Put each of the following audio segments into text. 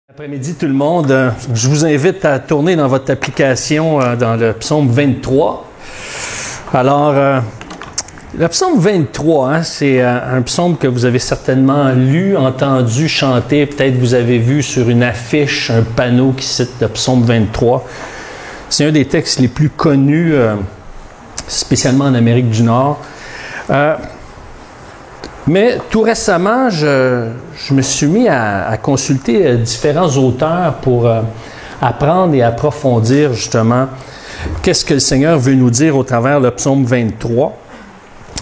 Après-midi tout le monde, je vous invite à tourner dans votre application dans le psaume 23. Alors, le psaume 23, c'est un psaume que vous avez certainement lu, entendu, chanté. Peut-être vous avez vu sur une affiche un panneau qui cite le psaume 23. C'est un des textes les plus connus, spécialement en Amérique du Nord. Mais tout récemment, je me suis mis à consulter différents auteurs pour apprendre et approfondir justement qu'est-ce que le Seigneur veut nous dire au travers le psaume 23.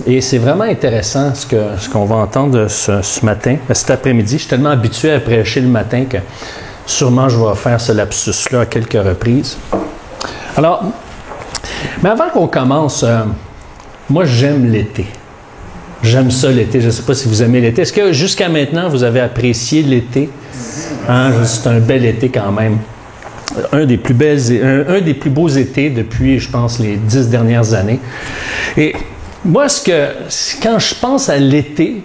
Et c'est vraiment intéressant ce qu'on va entendre ce matin, cet après-midi. Je suis tellement habitué à prêcher le matin que sûrement je vais faire ce lapsus-là à quelques reprises. Alors, mais avant qu'on commence, moi j'aime l'été. J'aime ça l'été. Je ne sais pas si vous aimez l'été. Est-ce que jusqu'à maintenant, vous avez apprécié l'été? Hein? C'est un bel été quand même. Un des plus beaux étés depuis, je pense, les 10 dernières années. Et moi, quand je pense à l'été,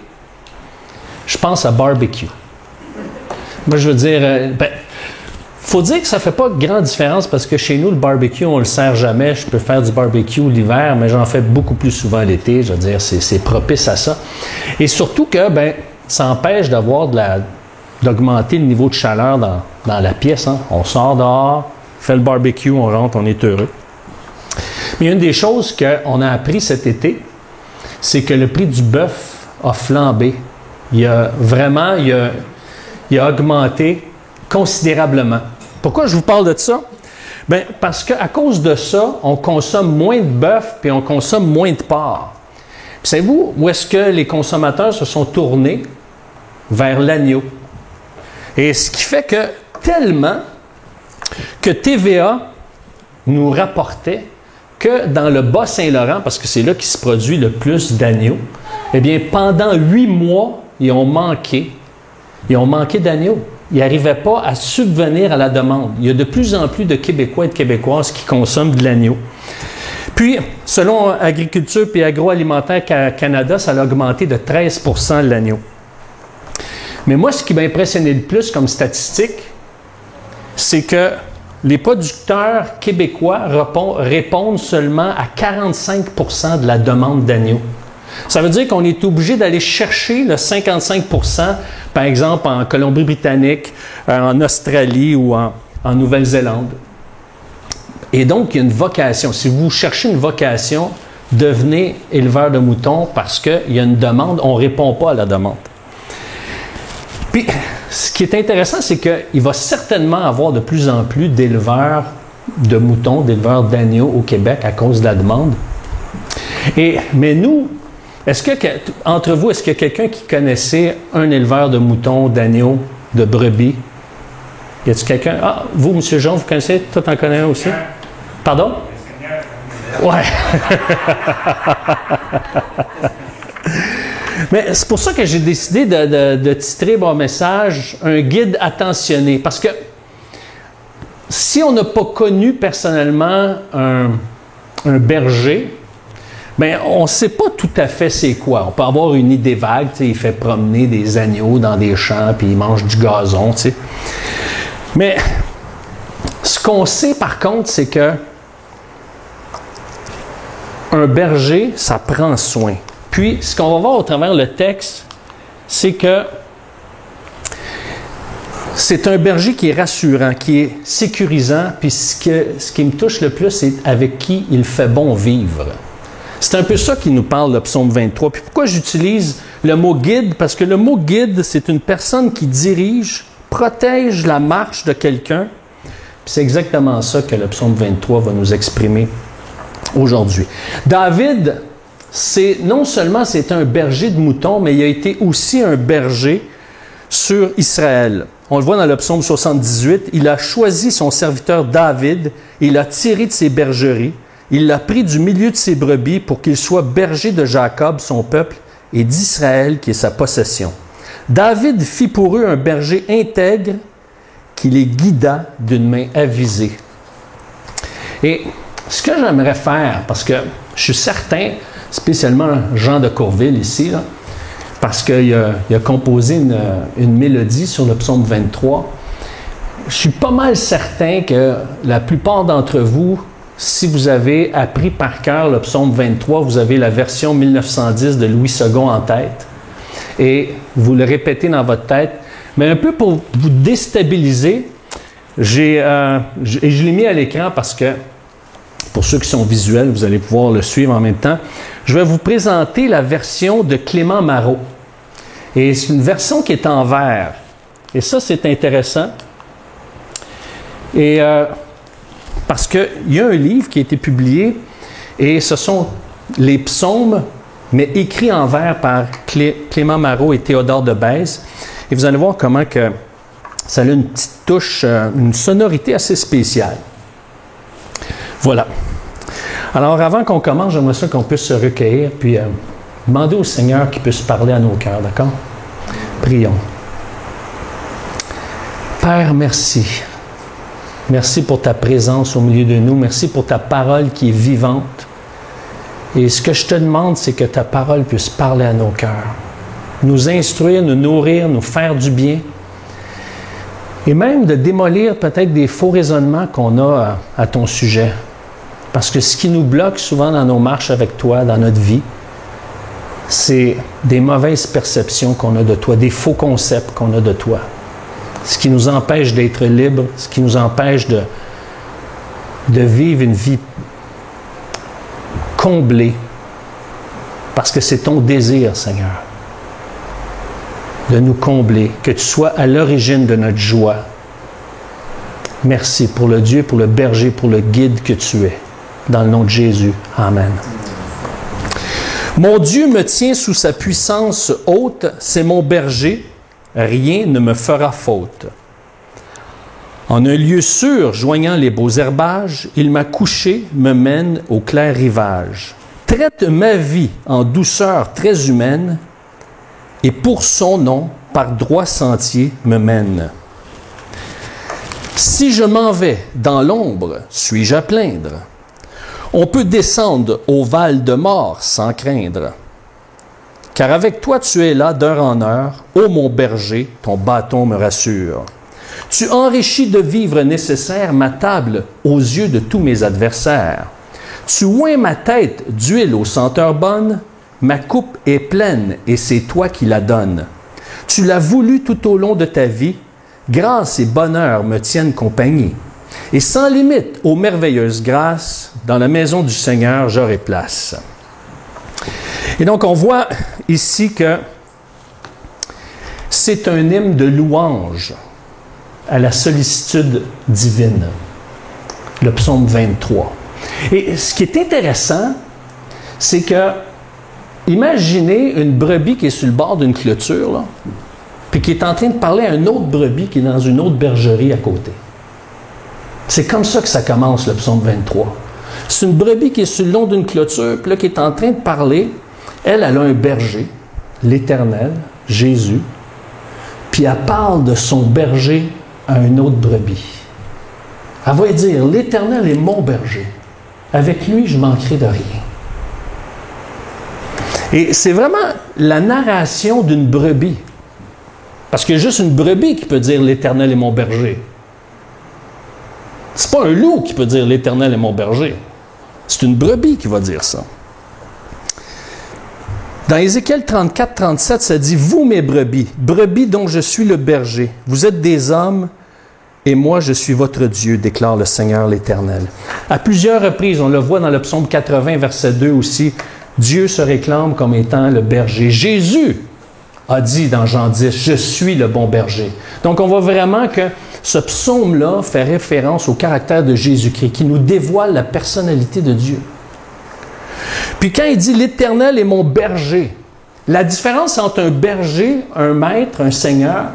je pense à barbecue. Moi, je veux dire, faut dire que ça ne fait pas grande différence parce que chez nous, le barbecue, on ne le sert jamais. Je peux faire du barbecue l'hiver, mais j'en fais beaucoup plus souvent l'été. Je veux dire, c'est propice à ça. Et surtout que, ça empêche d'augmenter le niveau de chaleur dans la pièce. Hein. On sort dehors, fait le barbecue, on rentre, on est heureux. Mais une des choses qu'on a appris cet été, c'est que le prix du bœuf a flambé. Il a augmenté considérablement. Pourquoi je vous parle de ça? Parce qu'à cause de ça, on consomme moins de bœuf puis on consomme moins de porc. Savez-vous où est-ce que les consommateurs se sont tournés? Vers l'agneau. Et ce qui fait que tellement que TVA nous rapportait que dans le Bas-Saint-Laurent, parce que c'est là qu'il se produit le plus d'agneaux, eh bien, pendant 8 mois, ils ont manqué d'agneaux. Ils n'arrivaient pas à subvenir à la demande. Il y a de plus en plus de Québécois et de Québécoises qui consomment de l'agneau. Puis, selon Agriculture et Agroalimentaire Canada, ça a augmenté de 13 % l'agneau. Mais moi, ce qui m'a impressionné le plus comme statistique, c'est que les producteurs québécois répondent seulement à 45 % de la demande d'agneau. Ça veut dire qu'on est obligé d'aller chercher le 55 %, par exemple en Colombie-Britannique, en Australie ou en Nouvelle-Zélande. Et donc, il y a une vocation. Si vous cherchez une vocation, devenez éleveur de moutons parce qu'il y a une demande, on ne répond pas à la demande. Puis, ce qui est intéressant, c'est qu'il va certainement avoir de plus en plus d'éleveurs de moutons, d'éleveurs d'agneaux au Québec à cause de la demande. Mais nous, entre vous, est-ce qu'il y a quelqu'un qui connaissait un éleveur de moutons, d'agneaux, de brebis? Y a-t-il quelqu'un? Ah, vous, M. Jean, vous connaissez? Toi, t'en connais un aussi? Pardon? Ouais. Mais c'est pour ça que j'ai décidé de titrer mon message « Un guide attentionné ». Parce que si on n'a pas connu personnellement un berger, on ne sait pas tout à fait c'est quoi. On peut avoir une idée vague, il fait promener des agneaux dans des champs, puis il mange du gazon, t'sais. Mais ce qu'on sait par contre, c'est que un berger, ça prend soin. Puis, ce qu'on va voir au travers le texte, c'est que c'est un berger qui est rassurant, qui est sécurisant, puis ce qui me touche le plus, c'est avec qui il fait bon vivre. C'est un peu ça qui nous parle, le psaume 23. Puis pourquoi j'utilise le mot guide? Parce que le mot guide, c'est une personne qui dirige, protège la marche de quelqu'un. Puis c'est exactement ça que le psaume 23 va nous exprimer aujourd'hui. David, non seulement c'est un berger de moutons, mais il a été aussi un berger sur Israël. On le voit dans le psaume 78, il a choisi son serviteur David, il l'a tiré de ses bergeries, il l'a pris du milieu de ses brebis pour qu'il soit berger de Jacob, son peuple, et d'Israël, qui est sa possession. David fit pour eux un berger intègre qui les guida d'une main avisée. Et ce que j'aimerais faire, parce que je suis certain, spécialement Jean de Courville ici, là, parce qu'il a composé une mélodie sur le psaume 23, je suis pas mal certain que la plupart d'entre vous, si vous avez appris par cœur le psaume 23, vous avez la version 1910 de Louis II en tête et vous le répétez dans votre tête. Mais un peu pour vous déstabiliser, je l'ai mis à l'écran parce que, pour ceux qui sont visuels, vous allez pouvoir le suivre en même temps. Je vais vous présenter la version de Clément Marot. Et c'est une version qui est en vert. Et ça, c'est intéressant. Et parce qu'il y a un livre qui a été publié, et ce sont les psaumes, mais écrits en vert par Clément Marot et Théodore de Bèze. Et vous allez voir comment que ça a une petite touche, une sonorité assez spéciale. Voilà. Alors, avant qu'on commence, j'aimerais ça qu'on puisse se recueillir, puis demander au Seigneur qu'il puisse parler à nos cœurs, d'accord? Prions. Père, merci. Merci pour ta présence au milieu de nous. Merci pour ta parole qui est vivante. Et ce que je te demande, c'est que ta parole puisse parler à nos cœurs. Nous instruire, nous nourrir, nous faire du bien. Et même de démolir peut-être des faux raisonnements qu'on a à ton sujet. Parce que ce qui nous bloque souvent dans nos marches avec toi, dans notre vie, c'est des mauvaises perceptions qu'on a de toi, des faux concepts qu'on a de toi. Ce qui nous empêche d'être libres, ce qui nous empêche de vivre une vie comblée. Parce que c'est ton désir, Seigneur, de nous combler, que tu sois à l'origine de notre joie. Merci pour le Dieu, pour le berger, pour le guide que tu es. Dans le nom de Jésus. Amen. Mon Dieu me tient sous sa puissance haute, c'est mon berger, rien ne me fera faute. En un lieu sûr, joignant les beaux herbages, il m'a couché, me mène au clair rivage. Traite ma vie en douceur très humaine, et pour son nom, par droit sentier, me mène. Si je m'en vais dans l'ombre, suis-je à plaindre? On peut descendre au val de mort sans craindre. Car avec toi tu es là d'heure en heure, ô mon berger, ton bâton me rassure. Tu enrichis de vivres nécessaires ma table aux yeux de tous mes adversaires. Tu oins ma tête d'huile aux senteurs bonnes, ma coupe est pleine et c'est toi qui la donnes. Tu l'as voulu tout au long de ta vie, grâce et bonheur me tiennent compagnie. Et sans limite aux merveilleuses grâces, dans la maison du Seigneur, j'aurai place. Et donc, on voit ici que c'est un hymne de louange à la sollicitude divine, le psaume 23. Et ce qui est intéressant, c'est que, imaginez une brebis qui est sur le bord d'une clôture, là, puis qui est en train de parler à une autre brebis qui est dans une autre bergerie à côté. C'est comme ça que ça commence, le psaume 23. C'est une brebis qui est sur le long d'une clôture, puis là, qui est en train de parler. Elle a un berger, l'Éternel, Jésus, puis elle parle de son berger à une autre brebis. Elle va dire, l'Éternel est mon berger. Avec lui, je ne manquerai de rien. Et c'est vraiment la narration d'une brebis. Parce qu'il y a juste une brebis qui peut dire, l'Éternel est mon berger. C'est pas un loup qui peut dire, l'Éternel est mon berger. C'est une brebis qui va dire ça. Dans Ézéchiel 34, 37, ça dit « Vous, mes brebis, brebis dont je suis le berger, vous êtes des hommes, et moi je suis votre Dieu, déclare le Seigneur l'Éternel. » À plusieurs reprises, on le voit dans le psaume 80, verset 2 aussi, Dieu se réclame comme étant le berger. Jésus a dit dans Jean 10, « Je suis le bon berger. » Donc on voit vraiment que ce psaume-là fait référence au caractère de Jésus-Christ, qui nous dévoile la personnalité de Dieu. Puis quand il dit « l'Éternel est mon berger », la différence entre un berger, un maître, un seigneur,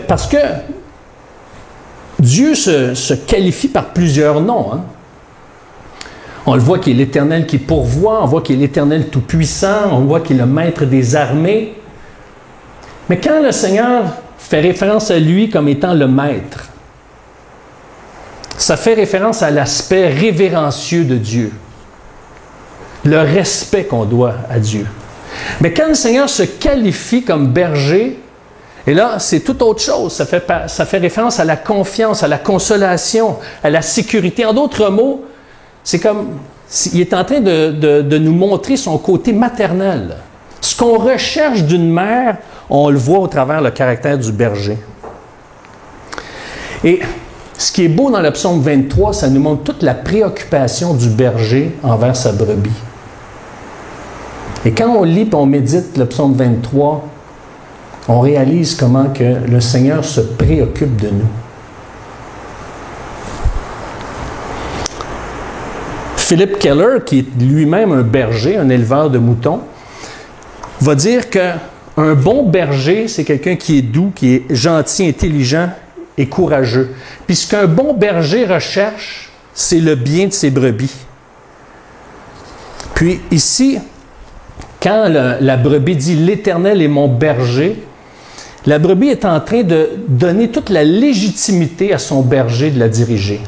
parce que Dieu se qualifie par plusieurs noms. Hein? On le voit qu'il est l'Éternel qui pourvoit, on voit qu'il est l'Éternel tout-puissant, on voit qu'il est le maître des armées. Mais quand le Seigneur fait référence à lui comme étant le maître, ça fait référence à l'aspect révérencieux de Dieu. Le respect qu'on doit à Dieu. Mais quand le Seigneur se qualifie comme berger, Et là, c'est tout autre chose. Ça fait référence à la confiance, à la consolation, à la sécurité. En d'autres mots, c'est comme, il est en train de nous montrer son côté maternel. Ce qu'on recherche d'une mère, on le voit au travers le caractère du berger. Et ce qui est beau dans le psaume 23, ça nous montre toute la préoccupation du berger envers sa brebis. Et quand on lit et on médite le psaume 23, on réalise comment que le Seigneur se préoccupe de nous. Philip Keller, qui est lui-même un berger, un éleveur de moutons, va dire qu'un bon berger, c'est quelqu'un qui est doux, qui est gentil, intelligent et courageux. Puis ce qu'un bon berger recherche, c'est le bien de ses brebis. Puis ici, quand la brebis dit « l'Éternel est mon berger », la brebis est en train de donner toute la légitimité à son berger de la diriger.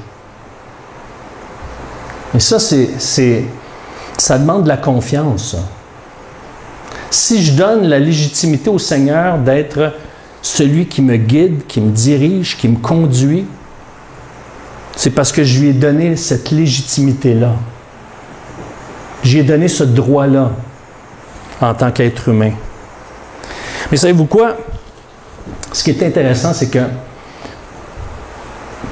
Et ça, ça demande de la confiance. Ça. Si je donne la légitimité au Seigneur d'être celui qui me guide, qui me dirige, qui me conduit, c'est parce que je lui ai donné cette légitimité-là. J'ai donné ce droit-là en tant qu'être humain. Mais savez-vous quoi? Ce qui est intéressant, c'est que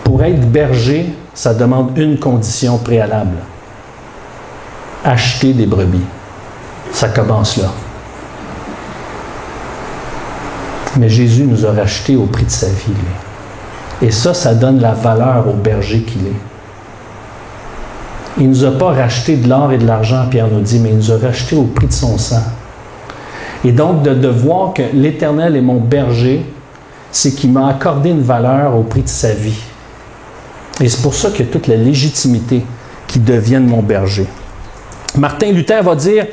pour être berger, ça demande une condition préalable. Acheter des brebis. Ça commence là. Mais Jésus nous a rachetés au prix de sa vie, lui. Et ça donne la valeur au berger qu'il est. Il ne nous a pas racheté de l'or et de l'argent, Pierre nous dit, mais il nous a rachetés au prix de son sang. Et donc, de voir que l'Éternel est mon berger, c'est qu'il m'a accordé une valeur au prix de sa vie. Et c'est pour ça qu'il y a toute la légitimité qui devienne mon berger. Martin Luther va dire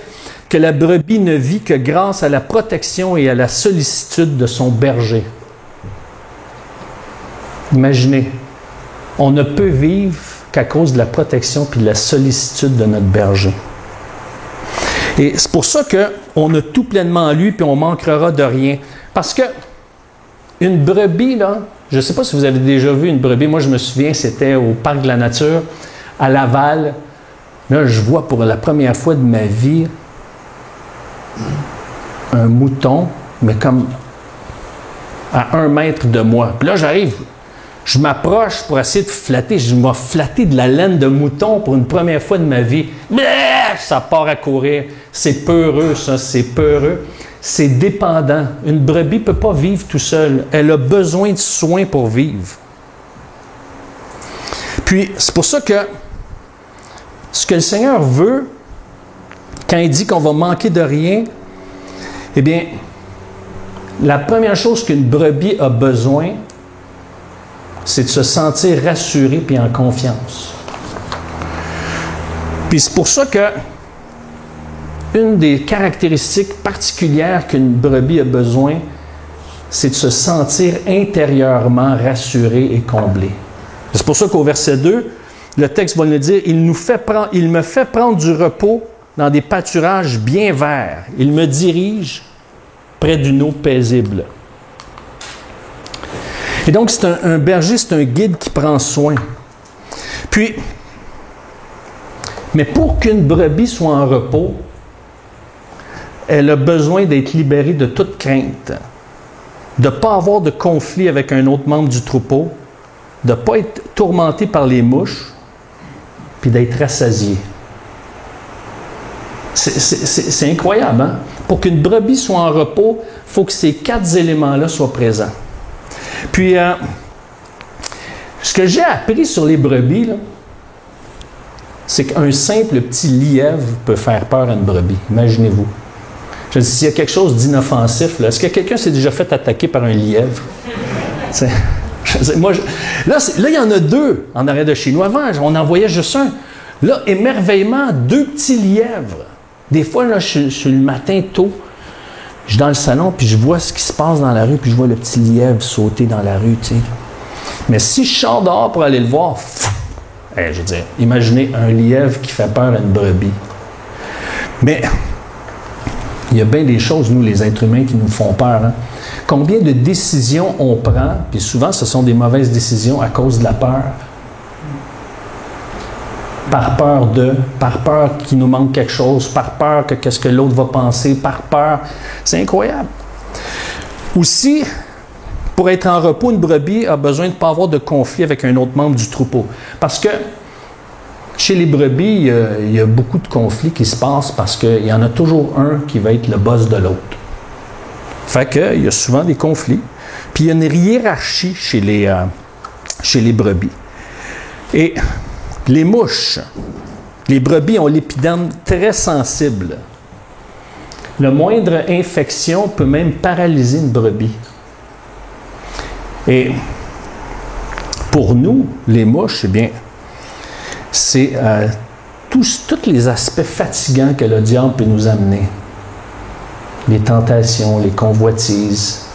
que la brebis ne vit que grâce à la protection et à la sollicitude de son berger. Imaginez, on ne peut vivre qu'à cause de la protection et de la sollicitude de notre berger. Et c'est pour ça qu'on a tout pleinement en lui, puis on ne manquera de rien. Parce que une brebis, là, je ne sais pas si vous avez déjà vu une brebis. Moi, je me souviens, c'était au Parc de la Nature, à Laval. Là, je vois pour la première fois de ma vie un mouton, mais comme à 1 mètre de moi. Puis là, j'arrive, je m'approche pour essayer de flatter. Je vais flatter de la laine de mouton pour une première fois de ma vie. Ça part à courir. C'est peureux, ça, c'est peureux. C'est dépendant. Une brebis ne peut pas vivre tout seul. Elle a besoin de soins pour vivre. Puis, c'est pour ça que ce que le Seigneur veut, quand il dit qu'on va manquer de rien, eh bien, la première chose qu'une brebis a besoin, c'est de se sentir rassurée et en confiance. Puis c'est pour ça que une des caractéristiques particulières qu'une brebis a besoin, c'est de se sentir intérieurement rassurée et comblée. C'est pour ça qu'au verset 2, le texte va nous dire « Il me fait prendre du repos dans des pâturages bien verts. Il me dirige près d'une eau paisible. » Et donc, c'est un berger, c'est un guide qui prend soin. Puis, mais pour qu'une brebis soit en repos, elle a besoin d'être libérée de toute crainte, de ne pas avoir de conflit avec un autre membre du troupeau, de ne pas être tourmentée par les mouches, puis d'être rassasiée. C'est incroyable, hein? Pour qu'une brebis soit en repos, il faut que ces 4 éléments-là soient présents. Puis, ce que j'ai appris sur les brebis, là, c'est qu'un simple petit lièvre peut faire peur à une brebis. Imaginez-vous. Je dis, s'il y a quelque chose d'inoffensif, est-ce que quelqu'un s'est déjà fait attaquer par un lièvre? Là, il y en a 2 en arrière de chez nous. Avant, on en voyait juste un. Là, émerveillement, 2 petits lièvres. Des fois, là, je suis le matin tôt, je suis dans le salon, puis je vois ce qui se passe dans la rue, puis je vois le petit lièvre sauter dans la rue, tu sais. Mais si je sors dehors pour aller le voir, je veux dire, imaginez un lièvre qui fait peur à une brebis. Mais il y a bien des choses, nous, les êtres humains, qui nous font peur. Hein? Combien de décisions on prend, puis souvent ce sont des mauvaises décisions à cause de la peur. Par peur qu'il nous manque quelque chose, par peur que qu'est-ce que l'autre va penser, par peur. C'est incroyable. Aussi, pour être en repos, une brebis a besoin de ne pas avoir de conflit avec un autre membre du troupeau. Parce que chez les brebis, il y a beaucoup de conflits qui se passent parce qu'il y en a toujours un qui va être le boss de l'autre. Fait qu'il y a souvent des conflits. Puis il y a une hiérarchie chez les brebis. Et les mouches, les brebis ont l'épiderme très sensible. La moindre infection peut même paralyser une brebis. Et pour nous, les mouches, eh bien, c'est tous les aspects fatigants que le diable peut nous amener. Les tentations, les convoitises.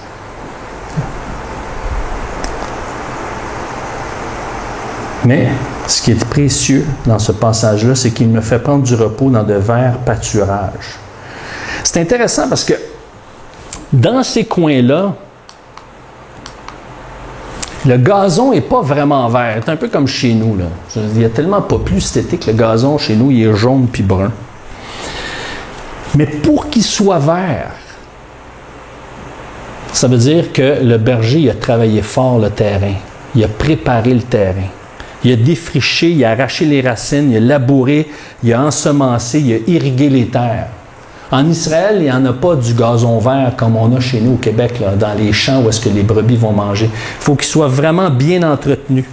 Mais ce qui est précieux dans ce passage-là, c'est qu'il me fait prendre du repos dans de verts pâturages. C'est intéressant parce que dans ces coins-là, le gazon n'est pas vraiment vert. C'est un peu comme chez nous, là. Il n'y a tellement pas plus cet été que le gazon chez nous, il est jaune puis brun. Mais pour qu'il soit vert, ça veut dire que le berger il a travaillé fort le terrain. Il a préparé le terrain. Il a défriché, il a arraché les racines, il a labouré, il a ensemencé, il a irrigué les terres. En Israël, il n'y en a pas du gazon vert comme on a chez nous au Québec, là, dans les champs où est-ce que les brebis vont manger. Il faut qu'il soit vraiment bien entretenu.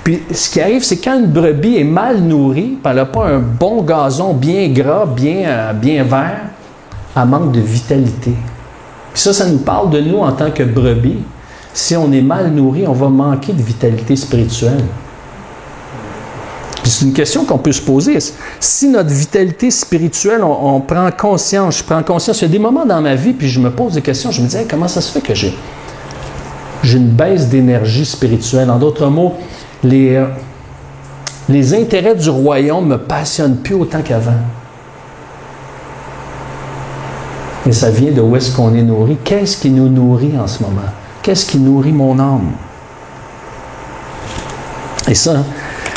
Puis, ce qui arrive, c'est quand une brebis est mal nourrie, elle n'a pas un bon gazon bien gras, bien vert, elle manque de vitalité. Puis ça nous parle de nous en tant que brebis. Si on est mal nourri, on va manquer de vitalité spirituelle. Puis c'est une question qu'on peut se poser. Si notre vitalité spirituelle, on prend conscience, je prends conscience, il y a des moments dans ma vie, puis je me pose des questions, je me dis, hey, comment ça se fait que j'ai une baisse d'énergie spirituelle? En d'autres mots, les intérêts du royaume ne me passionnent plus autant qu'avant. Et ça vient de où est-ce qu'on est nourri. Qu'est-ce qui nous nourrit en ce moment? Qu'est-ce qui nourrit mon âme? Et ça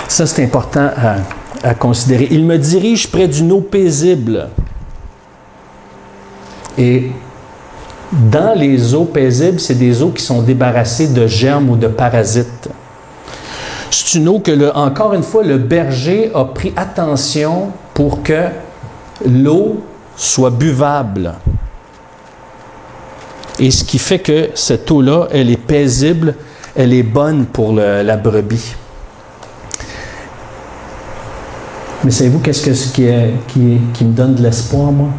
c'est important à considérer. Il me dirige près d'une eau paisible. Et dans les eaux paisibles, c'est des eaux qui sont débarrassées de germes ou de parasites. C'est une eau que, encore une fois, le berger a pris attention pour que l'eau soit buvable. Et ce qui fait que cette eau-là, elle est paisible, elle est bonne pour la brebis. Mais savez-vous qu'est-ce qui me donne de l'espoir, moi?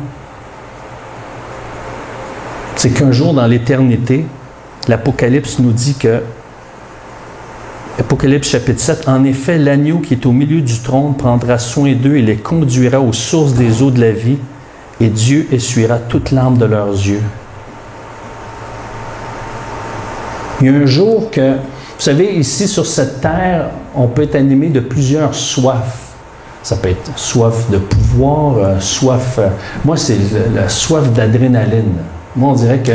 C'est qu'un jour, dans l'éternité, l'Apocalypse nous dit que, Apocalypse chapitre 7, « En effet, l'agneau qui est au milieu du trône prendra soin d'eux et les conduira aux sources des eaux de la vie, et Dieu essuiera toute larme de leurs yeux. » Il y a un jour que, vous savez, ici sur cette terre, on peut être animé de plusieurs soifs. Ça peut être soif de pouvoir, soif... moi, c'est la soif d'adrénaline. Moi, on dirait que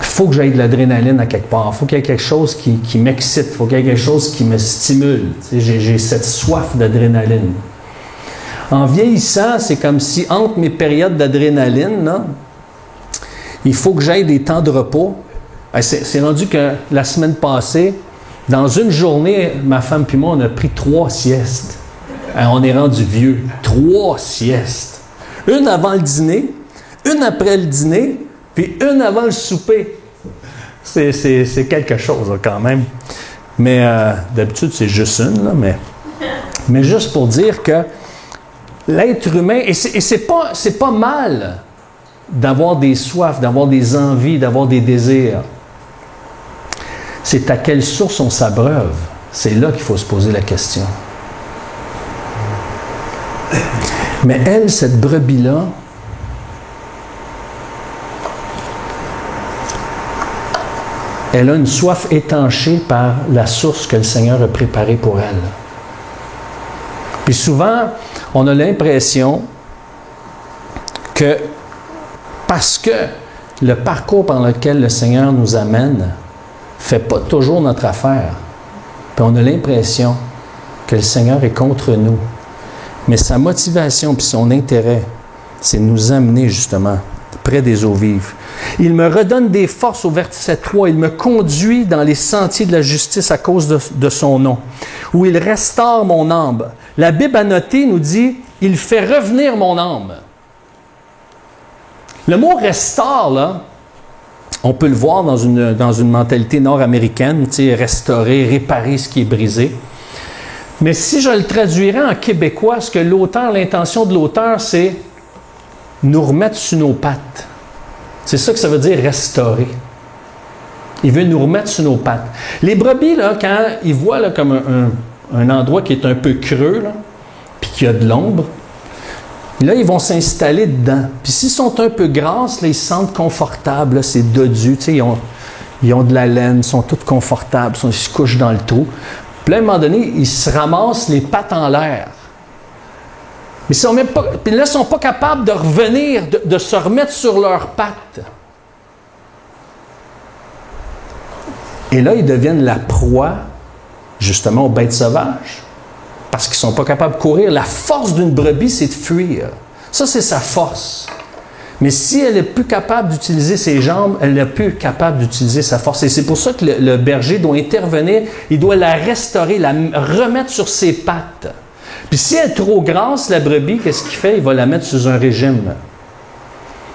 faut que j'aille de l'adrénaline à quelque part. Il faut qu'il y ait quelque chose qui m'excite. Il faut qu'il y ait quelque chose qui me stimule. J'ai cette soif d'adrénaline. En vieillissant, c'est comme si entre mes périodes d'adrénaline, là, il faut que j'aille des temps de repos. C'est rendu que la semaine passée, dans une journée, ma femme et moi, on a pris 3 siestes. On est rendu vieux. 3 siestes. Une avant le dîner, une après le dîner, puis une avant le souper. C'est quelque chose, là, quand même. Mais d'habitude, c'est juste une, là, mais juste pour dire que l'être humain, et c'est pas mal d'avoir des soifs, d'avoir des envies, d'avoir des désirs. C'est à quelle source on s'abreuve. C'est là qu'il faut se poser la question. Mais elle, cette brebis-là, elle a une soif étanchée par la source que le Seigneur a préparée pour elle. Puis souvent, on a l'impression que parce que le parcours par lequel le Seigneur nous amène ne fait pas toujours notre affaire. Puis on a l'impression que le Seigneur est contre nous. Mais sa motivation puis son intérêt, c'est de nous amener justement près des eaux vives. Il me redonne des forces au verset 3. Il me conduit dans les sentiers de la justice à cause de son nom, où il restaure mon âme. La Bible a noté, nous dit, il fait revenir mon âme. Le mot restaure, là, on peut le voir dans une mentalité nord-américaine, tu sais, restaurer, réparer ce qui est brisé. Mais si je le traduirais en québécois, ce que l'intention de l'auteur, c'est nous remettre sur nos pattes. C'est ça que ça veut dire restaurer. Il veut nous remettre sur nos pattes. Les brebis, là, quand ils voient là, comme un endroit qui est un peu creux, là, puis qu'il y a de l'ombre, là, ils vont s'installer dedans. Puis s'ils sont un peu grasses, là, ils se sentent confortables. Là, c'est dodu. Tu sais, ils ont de la laine, ils sont tous confortables, ils se couchent dans le trou. Puis là, à un moment donné, ils se ramassent les pattes en l'air. Mais puis là, ils ne sont pas capables de revenir, de se remettre sur leurs pattes. Et là, ils deviennent la proie, justement, aux bêtes sauvages. Parce qu'ils ne sont pas capables de courir. La force d'une brebis, c'est de fuir. Ça, c'est sa force. Mais si elle n'est plus capable d'utiliser ses jambes, elle n'est plus capable d'utiliser sa force. Et c'est pour ça que le berger doit intervenir, il doit la restaurer, la remettre sur ses pattes. Puis si elle est trop grasse, la brebis, qu'est-ce qu'il fait? Il va la mettre sous un régime.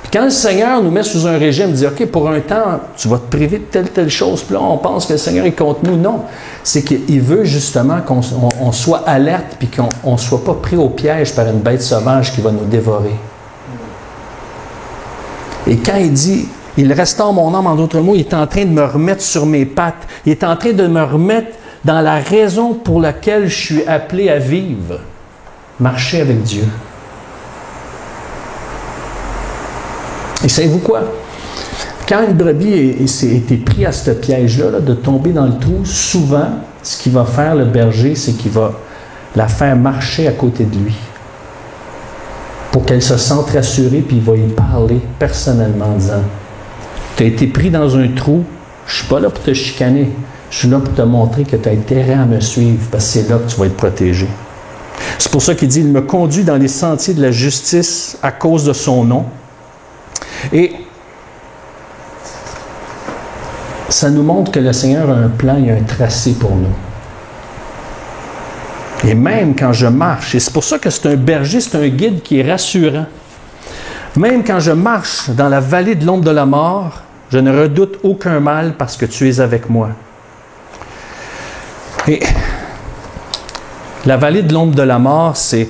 Puis quand le Seigneur nous met sous un régime, il dit, OK, pour un temps, tu vas te priver de telle chose. Puis là, on pense que le Seigneur est contre nous. Non, c'est qu'il veut justement qu'on soit alerte puis qu'on ne soit pas pris au piège par une bête sauvage qui va nous dévorer. Et quand il dit, il restaure mon âme, en d'autres mots, il est en train de me remettre sur mes pattes. Il est en train de me remettre dans la raison pour laquelle je suis appelé à vivre. Marcher avec Dieu. Et savez-vous quoi? Quand une brebis a été prise à ce piège-là, là, de tomber dans le trou, souvent, ce qu'il va faire, le berger, c'est qu'il va la faire marcher à côté de lui. Pour qu'elle se sente rassurée, puis il va y parler personnellement en disant, tu as été pris dans un trou, je ne suis pas là pour te chicaner, je suis là pour te montrer que tu as intérêt à me suivre, parce que c'est là que tu vas être protégé. C'est pour ça qu'il dit, il me conduit dans les sentiers de la justice à cause de son nom. Et ça nous montre que le Seigneur a un plan, il a un tracé pour nous. Et même quand je marche, et c'est pour ça que c'est un berger, c'est un guide qui est rassurant. Même quand je marche dans la vallée de l'ombre de la mort, je ne redoute aucun mal parce que tu es avec moi. Et la vallée de l'ombre de la mort, c'est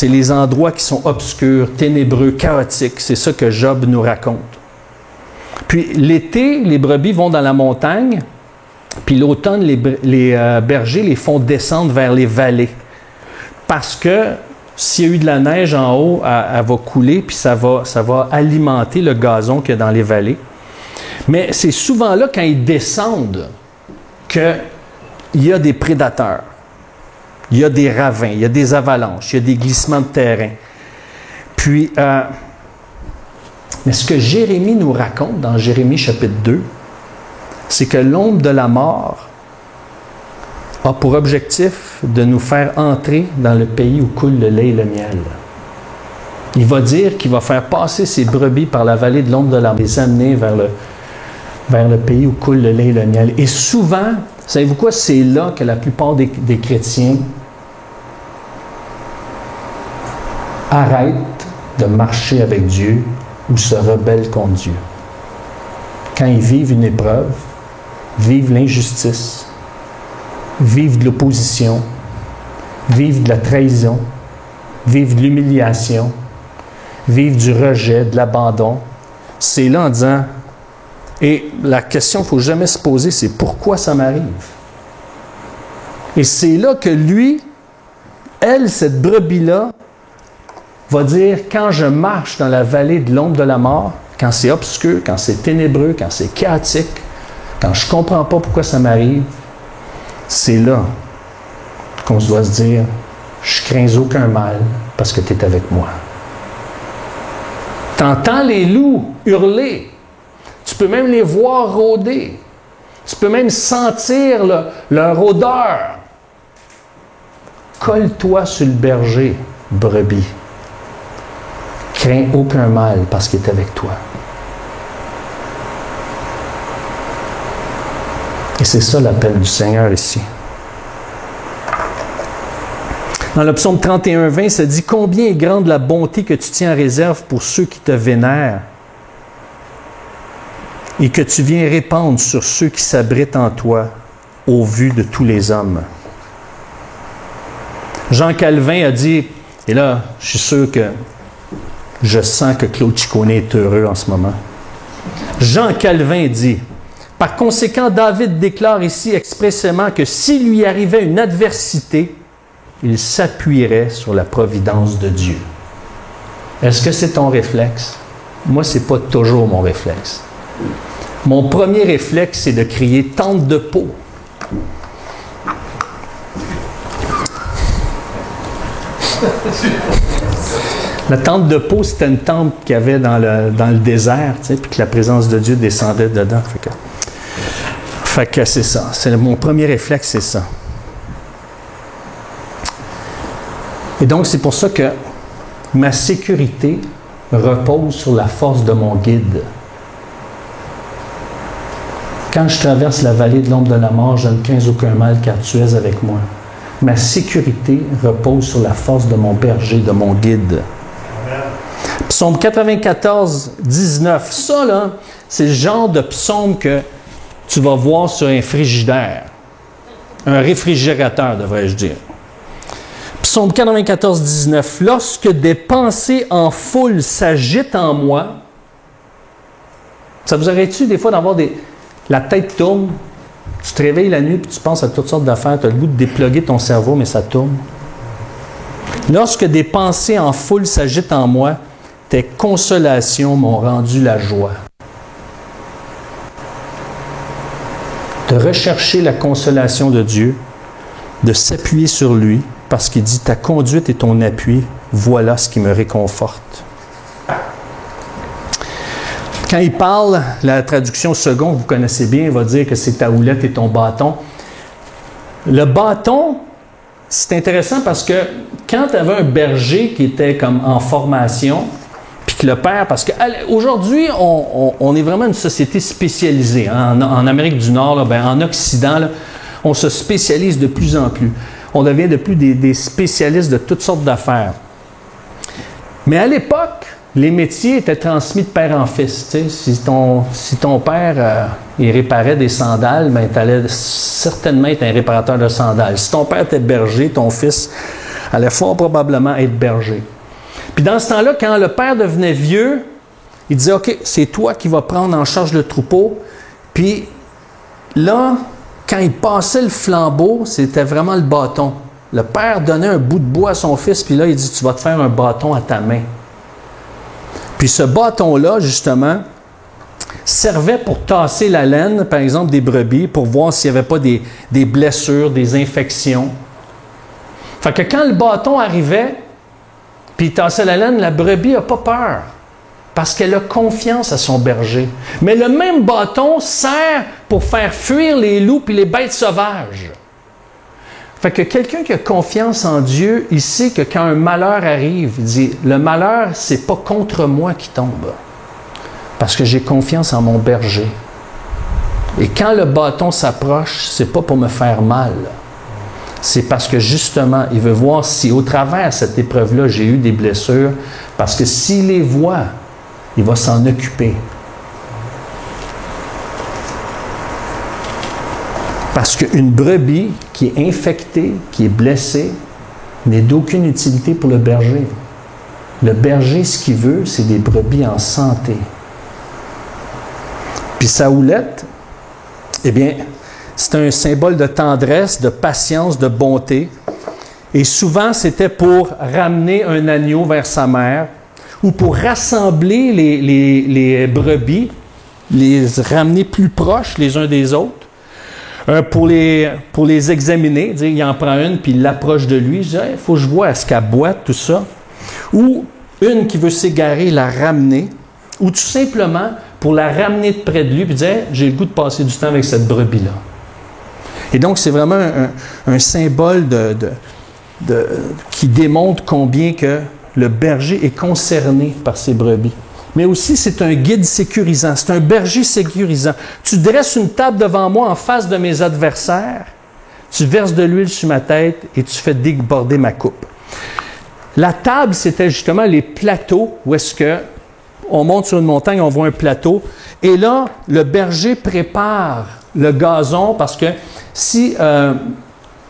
les endroits qui sont obscurs, ténébreux, chaotiques. C'est ça que Job nous raconte. Puis l'été, les brebis vont dans la montagne, puis l'automne, les bergers les font descendre vers les vallées. Parce que s'il y a eu de la neige en haut, elle va couler, puis ça va alimenter le gazon qu'il y a dans les vallées. Mais c'est souvent là, quand ils descendent, qu'il y a des prédateurs. Il y a des ravins, il y a des avalanches, il y a des glissements de terrain. Puis, mais ce que Jérémie nous raconte dans Jérémie chapitre 2, c'est que l'ombre de la mort a pour objectif de nous faire entrer dans le pays où coule le lait et le miel. Il va dire qu'il va faire passer ses brebis par la vallée de l'ombre de la mort, les amener vers le pays où coule le lait et le miel. Et souvent, savez-vous quoi? C'est là que la plupart des chrétiens arrêtent de marcher avec Dieu ou se rebellent contre Dieu. Quand ils vivent une épreuve, vivent l'injustice, vivent de l'opposition, vivent de la trahison, vivent de l'humiliation, vivent du rejet, de l'abandon, c'est là en disant, et la question qu'il ne faut jamais se poser, c'est pourquoi ça m'arrive? Et c'est là que lui, elle, cette brebis-là, va dire, quand je marche dans la vallée de l'ombre de la mort, quand c'est obscur, quand c'est ténébreux, quand c'est chaotique, quand je ne comprends pas pourquoi ça m'arrive, c'est là qu'on doit se dire, je ne crains aucun mal parce que tu es avec moi. Tu entends les loups hurler. peux même les voir rôder. Tu peux même sentir leur odeur. Colle-toi sur le berger, brebis. Crains aucun mal parce qu'il est avec toi. Et c'est ça l'appel du Seigneur ici. Dans le psaume 31:20, ça dit « Combien est grande la bonté que tu tiens en réserve pour ceux qui te vénèrent et que tu viens répandre sur ceux qui s'abritent en toi au vu de tous les hommes. » Jean Calvin a dit, et là, je suis sûr que je sens que Claude Ciccone est heureux en ce moment. Jean Calvin dit, « Par conséquent, David déclare ici expressément que s'il lui arrivait une adversité, il s'appuierait sur la providence de Dieu. » Est-ce que c'est ton réflexe? Moi, ce n'est pas toujours mon réflexe. Mon premier réflexe, c'est de crier « tente de peau ». La tente de peau, c'était une tente qu'il y avait dans le désert, tu sais, puis que la présence de Dieu descendait dedans. Fait que c'est ça. Mon premier réflexe, c'est ça. Et donc, c'est pour ça que ma sécurité repose sur la force de mon guide. Quand je traverse la vallée de l'ombre de la mort, je ne crains aucun mal car tu es avec moi. Ma sécurité repose sur la force de mon berger, de mon guide. Psaume 94, 19. Ça, là, c'est le genre de psaume que tu vas voir sur un frigidaire. Un réfrigérateur, devrais-je dire. Psaume 94, 19. Lorsque des pensées en foule s'agitent en moi, ça vous arrête-tu des fois d'avoir la tête tourne, tu te réveilles la nuit et tu penses à toutes sortes d'affaires, tu as le goût de dépluguer ton cerveau, mais ça tourne. Lorsque des pensées en foule s'agitent en moi, tes consolations m'ont rendu la joie. De rechercher la consolation de Dieu, de s'appuyer sur lui, parce qu'il dit « Ta conduite et ton appui, voilà ce qui me réconforte. » Quand il parle, la traduction seconde, vous connaissez bien, il va dire que c'est ta houlette et ton bâton. Le bâton, c'est intéressant parce que quand tu avais un berger qui était comme en formation, puis que le père, parce qu'aujourd'hui, on est vraiment une société spécialisée. Hein? En Amérique du Nord, là, en Occident, là, on se spécialise de plus en plus. On devient de plus des spécialistes de toutes sortes d'affaires. Mais à l'époque, les métiers étaient transmis de père en fils. Tu sais, si ton père il réparait des sandales, ben, tu allais certainement être un réparateur de sandales. Si ton père était berger, ton fils allait fort probablement être berger. Puis dans ce temps-là, quand le père devenait vieux, il disait « OK, c'est toi qui vas prendre en charge le troupeau. » Puis là, quand il passait le flambeau, c'était vraiment le bâton. Le père donnait un bout de bois à son fils, puis là, il dit « Tu vas te faire un bâton à ta main. » Puis ce bâton-là, justement, servait pour tasser la laine, par exemple, des brebis, pour voir s'il n'y avait pas des blessures, des infections. Fait que quand le bâton arrivait, puis il tassait la laine, la brebis n'a pas peur, parce qu'elle a confiance à son berger. Mais le même bâton sert pour faire fuir les loups et les bêtes sauvages. Fait que quelqu'un qui a confiance en Dieu, il sait que quand un malheur arrive, il dit « Le malheur, c'est pas contre moi qui tombe, parce que j'ai confiance en mon berger. Et quand le bâton s'approche, c'est pas pour me faire mal. C'est parce que justement, il veut voir si au travers de cette épreuve-là, j'ai eu des blessures, parce que s'il les voit, il va s'en occuper. » Parce qu'une brebis qui est infectée, qui est blessée, n'est d'aucune utilité pour le berger. Le berger, ce qu'il veut, c'est des brebis en santé. Puis sa houlette, eh bien, c'est un symbole de tendresse, de patience, de bonté. Et souvent, c'était pour ramener un agneau vers sa mère ou pour rassembler les brebis, les ramener plus proches les uns des autres. Pour les examiner, dire, il en prend une, puis il l'approche de lui, il dit, il faut que je vois, est-ce qu'elle boite, tout ça. Ou une qui veut s'égarer, la ramener. Ou tout simplement pour la ramener de près de lui, puis dire hey, j'ai le goût de passer du temps avec cette brebis-là. Et donc, c'est vraiment un symbole qui démontre combien que le berger est concerné par ses brebis. Mais aussi, c'est un guide sécurisant, c'est un berger sécurisant. Tu dresses une table devant moi en face de mes adversaires, tu verses de l'huile sur ma tête et tu fais déborder ma coupe. La table, c'était justement les plateaux où est-ce que on monte sur une montagne, on voit un plateau, et là, le berger prépare le gazon parce que si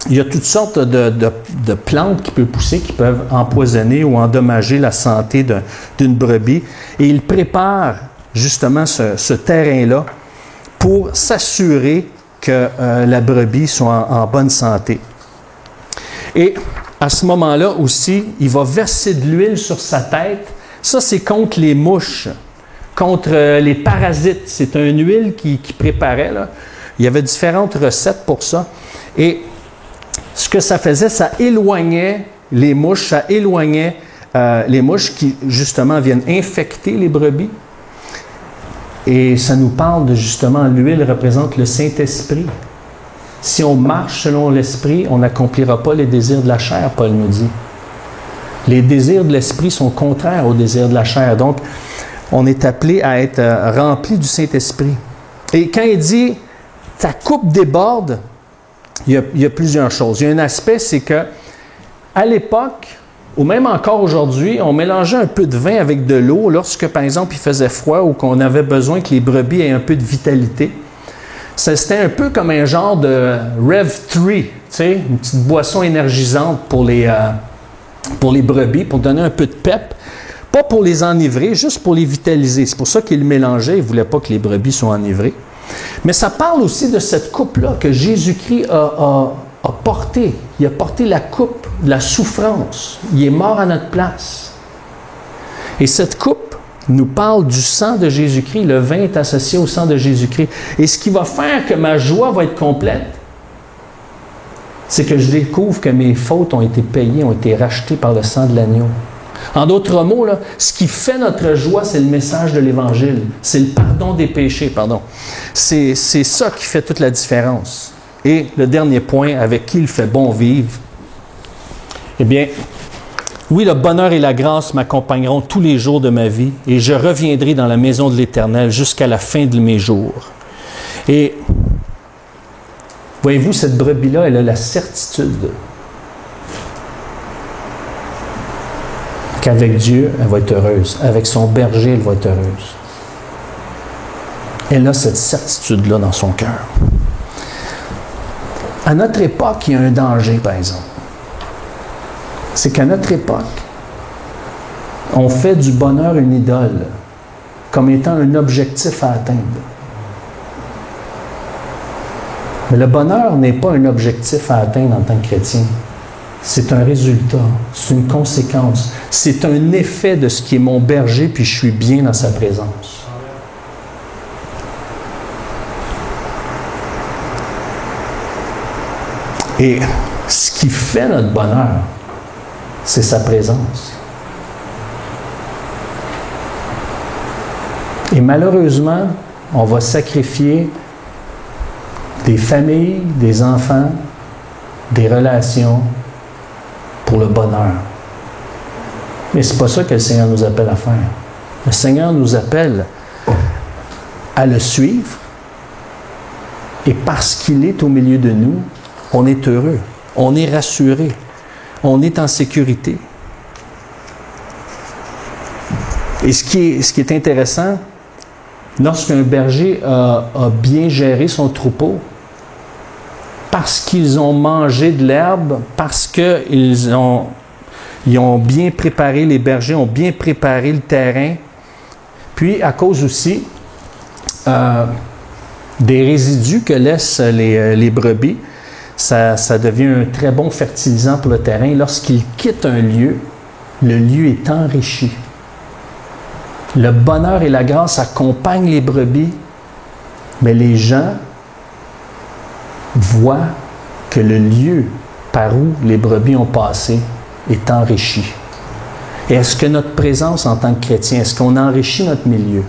il y a toutes sortes de plantes qui peuvent pousser, qui peuvent empoisonner ou endommager la santé d'une brebis. Et il prépare justement ce terrain-là pour s'assurer que la brebis soit en bonne santé. Et à ce moment-là aussi, il va verser de l'huile sur sa tête. Ça, c'est contre les mouches, contre les parasites. C'est une huile qui préparait, là. Il y avait différentes recettes pour ça. Et ce que ça faisait, ça éloignait les mouches, ça éloignait les mouches qui, justement, viennent infecter les brebis. Et ça nous parle de, justement, l'huile représente le Saint-Esprit. Si on marche selon l'Esprit, on n'accomplira pas les désirs de la chair, Paul nous dit. Les désirs de l'Esprit sont contraires aux désirs de la chair. Donc, on est appelé à être rempli du Saint-Esprit. Et quand il dit « ta coupe déborde », il y a plusieurs choses. Il y a un aspect, c'est que à l'époque, ou même encore aujourd'hui, on mélangeait un peu de vin avec de l'eau lorsque, par exemple, il faisait froid ou qu'on avait besoin que les brebis aient un peu de vitalité. C'était un peu comme un genre de Rev 3, tu sais, une petite boisson énergisante pour les brebis, pour donner un peu de pep. Pas pour les enivrer, juste pour les vitaliser. C'est pour ça qu'il le mélangeait. Il ne voulait pas que les brebis soient enivrées. Mais ça parle aussi de cette coupe-là que Jésus-Christ a portée. Il a porté la coupe de la souffrance. Il est mort à notre place. Et cette coupe nous parle du sang de Jésus-Christ. Le vin est associé au sang de Jésus-Christ. Et ce qui va faire que ma joie va être complète, c'est que je découvre que mes fautes ont été payées, ont été rachetées par le sang de l'agneau. En d'autres mots, là, ce qui fait notre joie, c'est le message de l'Évangile. C'est le pardon des péchés, pardon. C'est ça qui fait toute la différence. Et le dernier point, avec qui il fait bon vivre, eh bien, oui, le bonheur et la grâce m'accompagneront tous les jours de ma vie et je reviendrai dans la maison de l'Éternel jusqu'à la fin de mes jours. Et voyez-vous, cette brebis-là, elle a la certitude qu'avec Dieu, elle va être heureuse. Avec son berger, elle va être heureuse. Elle a cette certitude-là dans son cœur. À notre époque, il y a un danger, par exemple. C'est qu'à notre époque, on fait du bonheur une idole, comme étant un objectif à atteindre. Mais le bonheur n'est pas un objectif à atteindre en tant que chrétien. C'est un résultat, c'est une conséquence, c'est un effet de ce qui est mon berger, puis je suis bien dans sa présence. Et ce qui fait notre bonheur, c'est sa présence. Et malheureusement, on va sacrifier des familles, des enfants, des relations pour le bonheur. Mais ce n'est pas ça que le Seigneur nous appelle à faire. Le Seigneur nous appelle à le suivre et parce qu'il est au milieu de nous, on est heureux, on est rassuré, on est en sécurité. Et ce qui est intéressant, lorsqu'un berger a bien géré son troupeau, parce qu'ils ont mangé de l'herbe, parce qu'ils ont bien préparé, les bergers ont bien préparé le terrain, puis à cause aussi des résidus que laissent les brebis, ça devient un très bon fertilisant pour le terrain. Lorsqu'ils quittent un lieu, le lieu est enrichi. Le bonheur et la grâce accompagnent les brebis, mais les gens voient que le lieu par où les brebis ont passé est enrichi. Et est-ce que notre présence en tant que chrétien, est-ce qu'on enrichit notre milieu?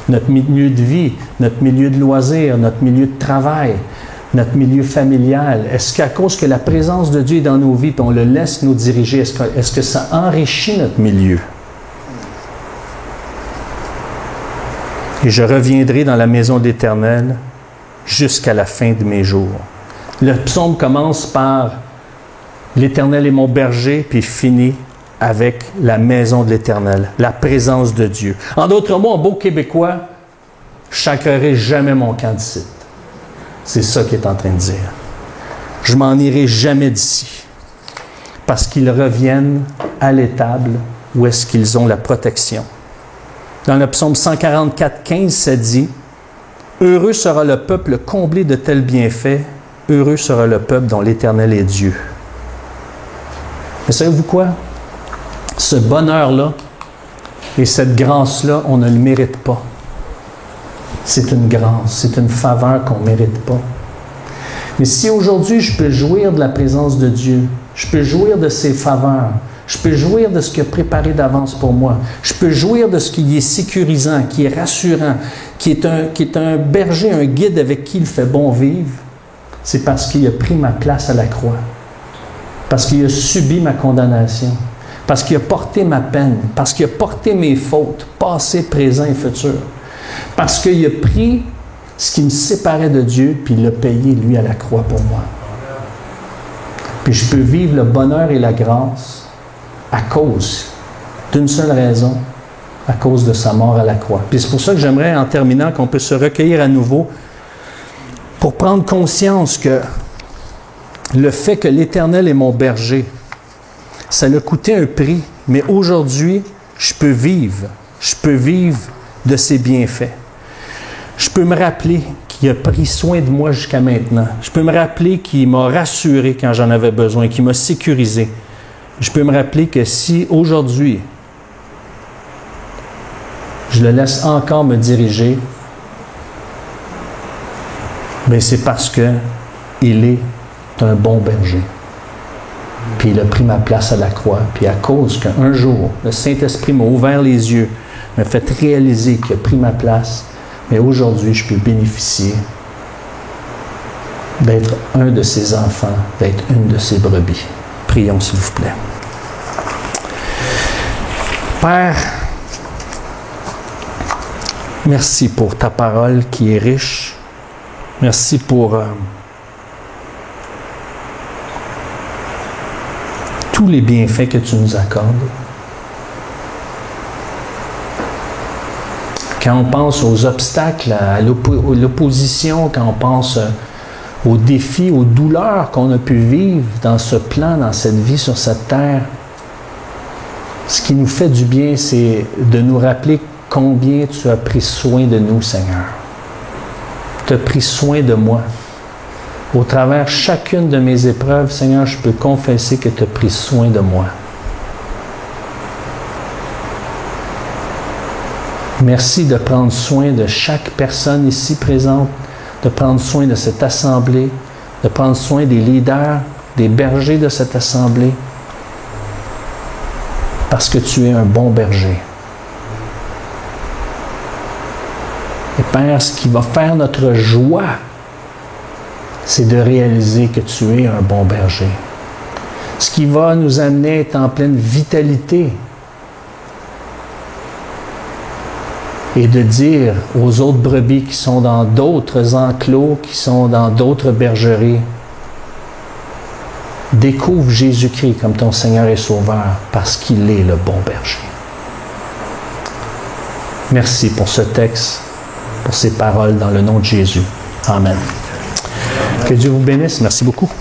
notre milieu de vie, notre milieu de loisirs, notre milieu de travail, notre milieu familial? Est-ce qu'à cause que la présence de Dieu est dans nos vies et on le laisse nous diriger, est-ce que ça enrichit notre milieu? Et je reviendrai dans la maison de l'Éternel jusqu'à la fin de mes jours. Le psaume commence par « L'Éternel est mon berger » puis finit avec la maison de l'Éternel, la présence de Dieu. En d'autres mots, en beau québécois, je ne sacrerai jamais mon camp d'ici. C'est ça qu'il est en train de dire. Je m'en irai jamais d'ici. Parce qu'ils reviennent à l'étable où est-ce qu'ils ont la protection. Dans le psaume 144, 15, ça dit « Heureux sera le peuple comblé de tels bienfaits, heureux sera le peuple dont l'Éternel est Dieu. » Mais savez-vous quoi? Ce bonheur-là et cette grâce-là, on ne le mérite pas. C'est une grâce, c'est une faveur qu'on ne mérite pas. Mais si aujourd'hui je peux jouir de la présence de Dieu, je peux jouir de ses faveurs, je peux jouir de ce qu'il a préparé d'avance pour moi, je peux jouir de ce qui est sécurisant, qui est rassurant, qui est un berger, un guide avec qui il fait bon vivre, c'est parce qu'il a pris ma place à la croix, parce qu'il a subi ma condamnation, parce qu'il a porté ma peine, parce qu'il a porté mes fautes, passées, présent et futures. Parce qu'il a pris ce qui me séparait de Dieu, puis il l'a payé, lui, à la croix pour moi. Puis je peux vivre le bonheur et la grâce à cause d'une seule raison, à cause de sa mort à la croix. Puis c'est pour ça que j'aimerais, en terminant, qu'on peut se recueillir à nouveau pour prendre conscience que le fait que l'Éternel est mon berger, ça l'a coûté un prix, mais aujourd'hui, je peux vivre de ses bienfaits. Je peux me rappeler qu'il a pris soin de moi jusqu'à maintenant. Je peux me rappeler qu'il m'a rassuré quand j'en avais besoin, qu'il m'a sécurisé. Je peux me rappeler que si aujourd'hui, je le laisse encore me diriger, bien c'est parce qu'il est un bon berger. Puis il a pris ma place à la croix. Puis à cause qu'un jour, le Saint-Esprit m'a ouvert les yeux, m'a fait réaliser qu'il a pris ma place, mais aujourd'hui, je peux bénéficier d'être un de ses enfants, d'être une de ses brebis. Prions, s'il vous plaît. Père, merci pour ta parole qui est riche. Merci pour tous les bienfaits que tu nous accordes. Quand on pense aux obstacles, à l'opposition, quand on pense aux défis, aux douleurs qu'on a pu vivre dans ce plan, dans cette vie sur cette terre, ce qui nous fait du bien, c'est de nous rappeler combien tu as pris soin de nous, Seigneur. Tu as pris soin de moi. Au travers chacune de mes épreuves, Seigneur, je peux confesser que tu as pris soin de moi. Merci de prendre soin de chaque personne ici présente, de prendre soin de cette assemblée, de prendre soin des leaders, des bergers de cette assemblée, parce que tu es un bon berger. Et Père, ce qui va faire notre joie, c'est de réaliser que tu es un bon berger. Ce qui va nous amener à être en pleine vitalité et de dire aux autres brebis qui sont dans d'autres enclos, qui sont dans d'autres bergeries, découvre Jésus-Christ comme ton Seigneur et Sauveur parce qu'il est le bon berger. Merci pour ce texte, pour ces paroles dans le nom de Jésus. Amen. Que Dieu vous bénisse. Merci beaucoup.